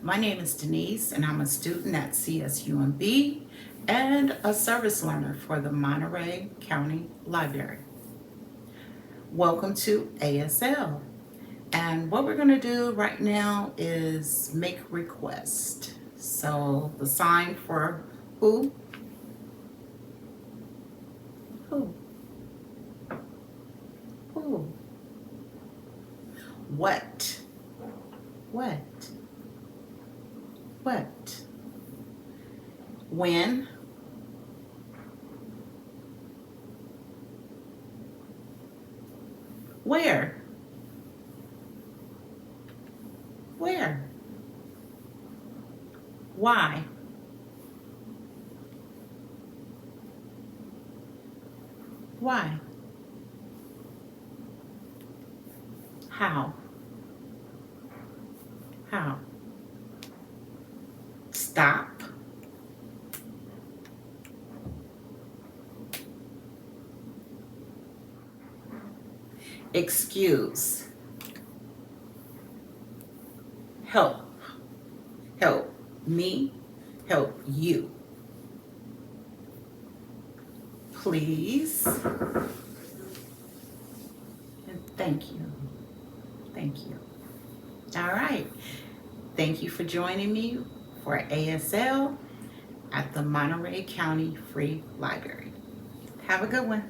My name is Denise, and I'm a student at CSUMB and a service learner for the Monterey County Library. Welcome to ASL. And what we're going to do right now is make request. So the sign for who? Who? Who? What? What? What? When? Where? Where? Why? Why? How? How? Stop. Excuse. Help. Help me. Help you. Please. And thank you. Thank you. All right. Thank you for joining me for ASL at the Monterey County Free Library. Have a good one.